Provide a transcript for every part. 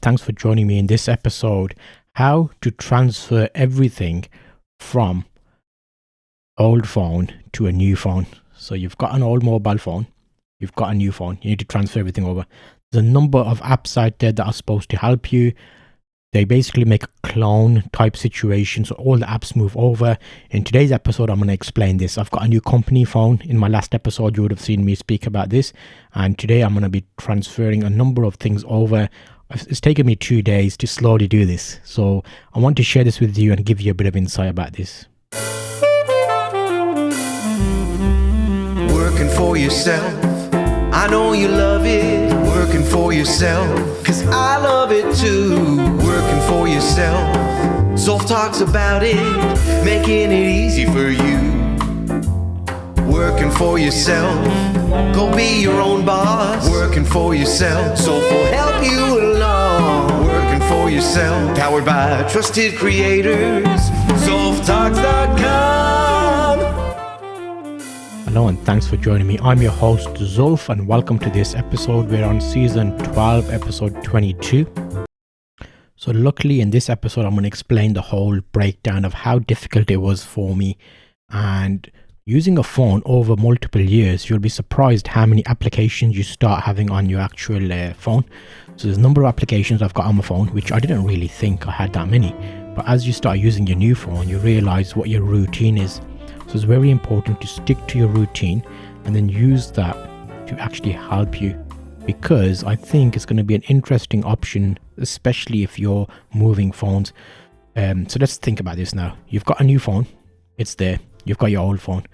thanks for joining me in this episode. How to transfer everything from old phone to a new phone. So you've got an old mobile phone, you've got a new phone, you need to transfer everything over. There's a number of apps out there that are supposed to help you. They basically make a clone type situation, so all the apps move over. In today's episode, I'm going to explain this. I've got a new company phone. In my last episode, you would have seen me speak about this. And today I'm going to be transferring a number of things over. It's taken me 2 days to slowly do this. So I want to share this with you and give you a bit of insight about this. Working for yourself, I know you love it. Working for yourself, cause I love it too. Working for yourself, Zulf talks about it, making it easy for you. Working for yourself, go be your own boss. Working for yourself, Zulf will help you along. Working for yourself, powered by trusted creators, ZulfTalks.com. Hello and thanks for joining me. I'm your host Zulf and welcome to this episode. We're on season 12, episode 22. So luckily in this episode I'm going to explain the whole breakdown of how difficult it was for me. And using a phone over multiple years, you'll be surprised how many applications you start having on your actual phone. So there's a number of applications I've got on my phone, which I didn't really think I had that many. But as you start using your new phone, you realize what your routine is. So it's very important to stick to your routine and then use that to actually help you, because I think it's going to be an interesting option, especially if you're moving phones. So let's think about this now. You've got a new phone, it's there. You've got your old phone.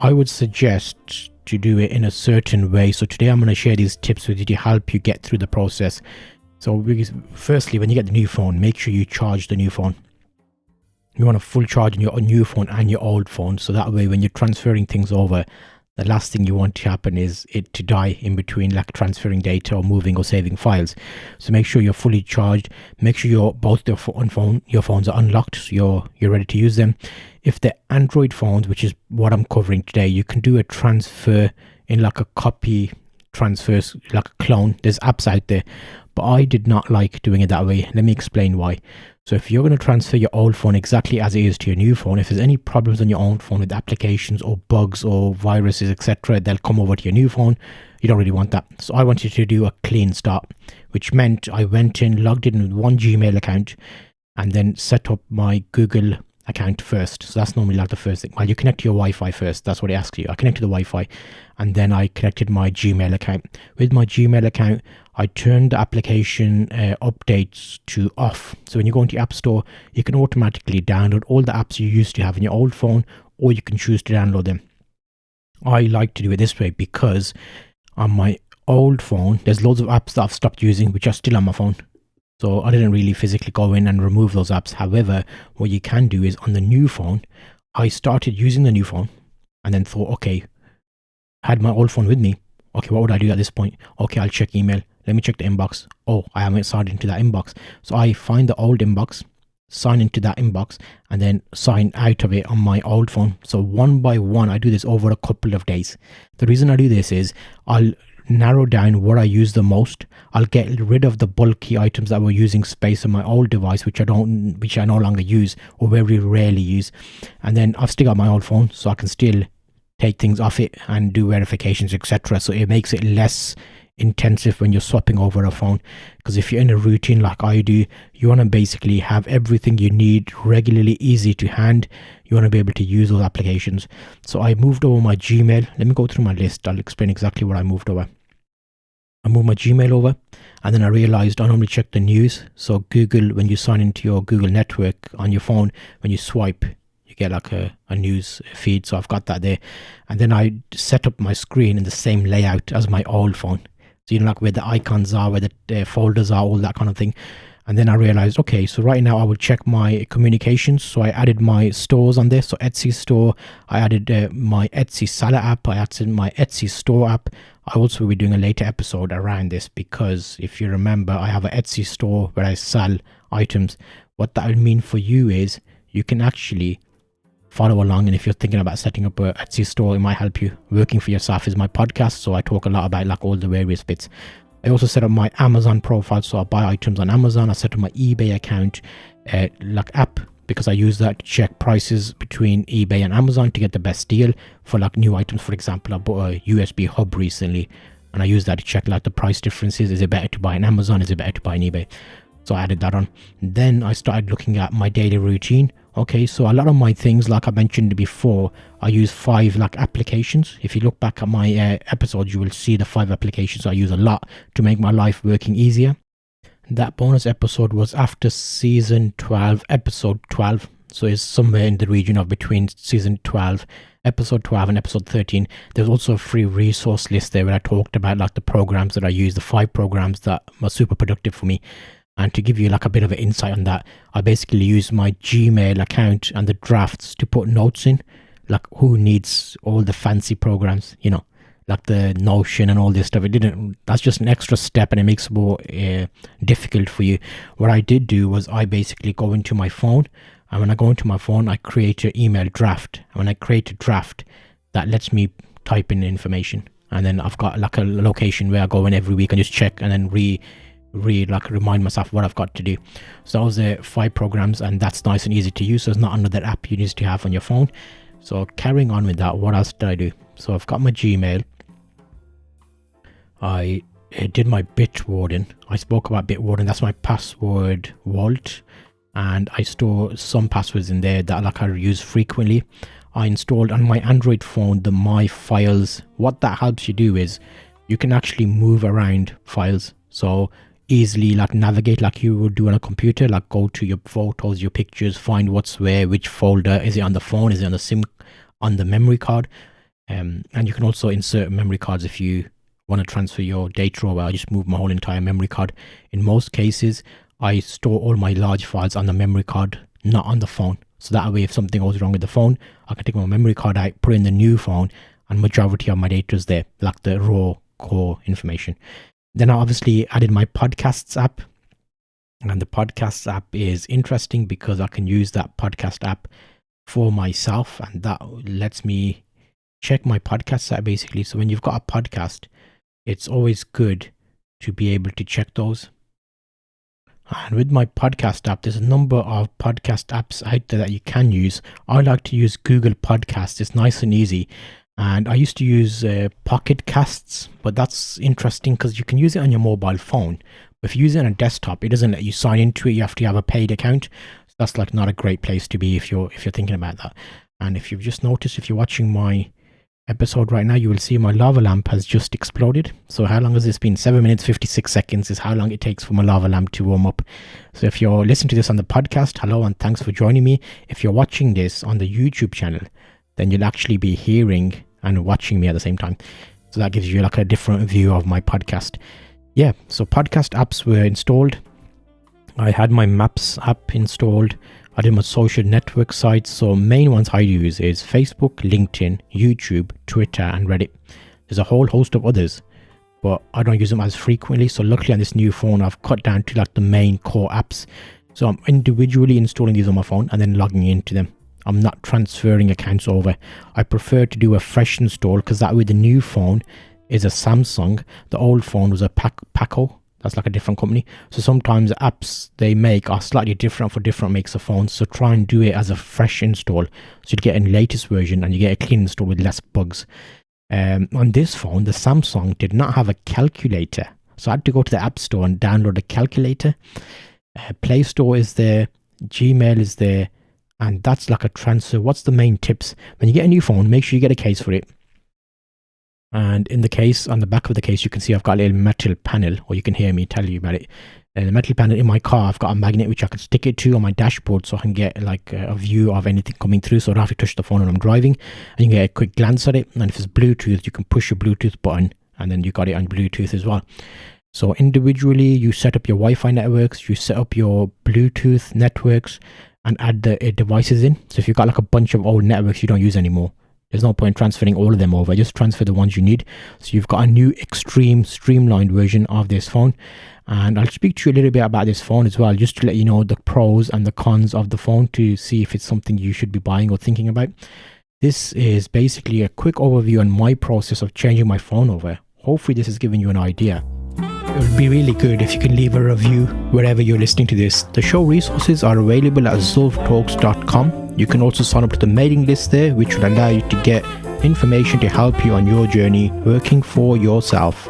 I would suggest to do it in a certain way. So today I'm going to share these tips with you to help you get through the process. So firstly, when you get the new phone, make sure you charge the new phone. You want a full charge on your new phone and your old phone, so that way when you're transferring things over, the last thing you want to happen is it to die in between, like transferring data or moving or saving files. So make sure you're fully charged. Make sure your phones are unlocked, so you're ready to use them. If they're Android phones, which is what I'm covering today, you can do a transfer in like a copy transfers, like a clone. There's apps out there, but I did not like doing it that way. Let me explain why. So if you're going to transfer your old phone exactly as it is to your new phone, if there's any problems on your old phone with applications or bugs or viruses, etc., they'll come over to your new phone. You don't really want that. So I wanted to do a clean start, which meant I went in, logged in with one Gmail account, and then set up my Google account first. So that's normally like the first thing. Well, you connect to your Wi-Fi first. That's what it asks you. I connected to the Wi-Fi and then I connected my Gmail account. With my Gmail account, I turned the application updates to off. So when you go into the App Store, you can automatically download all the apps you used to have in your old phone, or you can choose to download them. I like to do it this way because on my old phone, there's loads of apps that I've stopped using, which are still on my phone. So I didn't really physically go in and remove those apps. However, what you can do is on the new phone, I started using the new phone and then thought, okay, I had my old phone with me. Okay, what would I do at this point? Okay, I'll check email. Let me check the inbox. Oh, I haven't signed into that inbox. So I find the old inbox, sign into that inbox, and then sign out of it on my old phone. So one by one, I do this over a couple of days. The reason I do this is I'll narrow down what I use the most. I'll get rid of the bulky items that were using space on my old device, which I no longer use or very rarely use. And then I've still got my old phone, so I can still take things off it and do verifications, etc. So it makes it less intensive when you're swapping over a phone, because if you're in a routine like I do, you want to basically have everything you need regularly, easy to hand. You want to be able to use those applications. So I moved over my Gmail. Let me go through my list. I'll explain exactly what I moved over. I moved my Gmail over, and then I realized I normally check the news. So Google, when you sign into your Google network on your phone, when you swipe, you get like a news feed. So I've got that there. And then I set up my screen in the same layout as my old phone. So you know, like where the icons are, where the folders are, all that kind of thing. And then I realized, okay, so right now I will check my communications. So I added my stores on there. So Etsy store, I added my Etsy seller app, I added my Etsy store app. I also will be doing a later episode around this, because if you remember, I have an Etsy store where I sell items. What that will mean for you is you can actually follow along, and if you're thinking about setting up a Etsy store, it might help you. Working for Yourself is my podcast, so I talk a lot about like all the various bits. I also set up my Amazon profile, so I buy items on Amazon. I set up my eBay account, like app, because I use that to check prices between eBay and Amazon to get the best deal for like new items. For example, I bought a USB hub recently, and I use that to check like the price differences. Is it better to buy on Amazon? Is it better to buy on eBay? So I added that on. Then I started looking at my daily routine. Okay, so a lot of my things, like I mentioned before, I use 5 like applications. If you look back at my episodes, you will see the 5 applications I use a lot to make my life working easier. That bonus episode was after season 12, episode 12. So it's somewhere in the region of between season 12, episode 12 and episode 13. There's also a free resource list there where I talked about like the programs that I use, the 5 programs that are super productive for me. And to give you like a bit of an insight on that, I basically use my Gmail account and the drafts to put notes in. Like, who needs all the fancy programs, you know, like the Notion and all this stuff? That's just an extra step, and it makes it more difficult for you. What I did do was I basically go into my phone, and when I go into my phone, I create an email draft. And when I create a draft, that lets me type in information. And then I've got like a location where I go in every week and just check and then remind myself what I've got to do. So those are 5 programs, and that's nice and easy to use. So it's not another app you need to have on your phone. So carrying on with that, what else did I do? So I've got my Gmail. I did my Bitwarden. I spoke about Bitwarden. That's my password vault, and I store some passwords in there that like I use frequently. I installed on my Android phone the My Files. What that helps you do is you can actually move around files. So easily like navigate like you would do on a computer, like go to your photos, your pictures, find what's where, which folder. Is it on the phone? Is it on the SIM, on the memory card? And you can also insert memory cards if you want to transfer your data over. I just move my whole entire memory card. In most cases, I store all my large files on the memory card, not on the phone. So that way, if something goes wrong with the phone, I can take my memory card out, put it in the new phone, and majority of my data is there, like the raw core information. Then I obviously added my podcasts app, and the podcasts app is interesting because I can use that podcast app for myself, and that lets me check my podcasts app basically. So when you've got a podcast, it's always good to be able to check those. And with my podcast app, there's a number of podcast apps out there that you can use. I like to use Google Podcasts. It's nice and easy. And I used to use Pocket Casts, but that's interesting because you can use it on your mobile phone. But if you use it on a desktop, it doesn't let you sign into it. You have to have a paid account. So that's like not a great place to be if you're thinking about that. And if you've just noticed, if you're watching my episode right now, you will see my lava lamp has just exploded. So how long has this been? 7 minutes 56 seconds is how long it takes for my lava lamp to warm up. So if you're listening to this on the podcast, hello and thanks for joining me. If you're watching this on the YouTube channel, then you'll actually be hearing and watching me at the same time. So that gives you like a different view of my podcast. Yeah, so podcast apps were installed. I had my Maps app installed. I did my social network sites. So main ones I use is Facebook, LinkedIn, YouTube, Twitter, and Reddit. There's a whole host of others, but I don't use them as frequently. So luckily on this new phone, I've cut down to like the main core apps. So I'm individually installing these on my phone and then logging into them. I'm not transferring accounts over. I prefer to do a fresh install because that way the new phone is a Samsung. The old phone was a Paco. That's like a different company. So sometimes the apps they make are slightly different for different makes of phones. So try and do it as a fresh install. So you get a latest version and you get a clean install with less bugs. On this phone, the Samsung did not have a calculator. So I had to go to the App Store and download a calculator. Play Store is there. Gmail is there. And that's like a transfer. What's the main tips? When you get a new phone, make sure you get a case for it. And in the case, on the back of the case, you can see I've got a little metal panel, or you can hear me tell you about it. The metal panel in my car, I've got a magnet which I can stick it to on my dashboard so I can get like a view of anything coming through, so I don't have to touch the phone when I'm driving. And you can get a quick glance at it. And if it's Bluetooth, you can push your Bluetooth button and then you got it on Bluetooth as well. So individually, you set up your Wi-Fi networks, you set up your Bluetooth networks, and add the devices in. So if you've got like a bunch of old networks you don't use anymore, there's no point transferring all of them over. Just transfer the ones you need. So you've got a new extreme streamlined version of this phone. And I'll speak to you a little bit about this phone as well, just to let you know the pros and the cons of the phone to see if it's something you should be buying or thinking about. This is basically a quick overview on my process of changing my phone over. Hopefully this has given you an idea. It would be really good if you can leave a review wherever you're listening to this. The show resources are available at zulftalks.com. You can also sign up to the mailing list there, which will allow you to get information to help you on your journey working for yourself.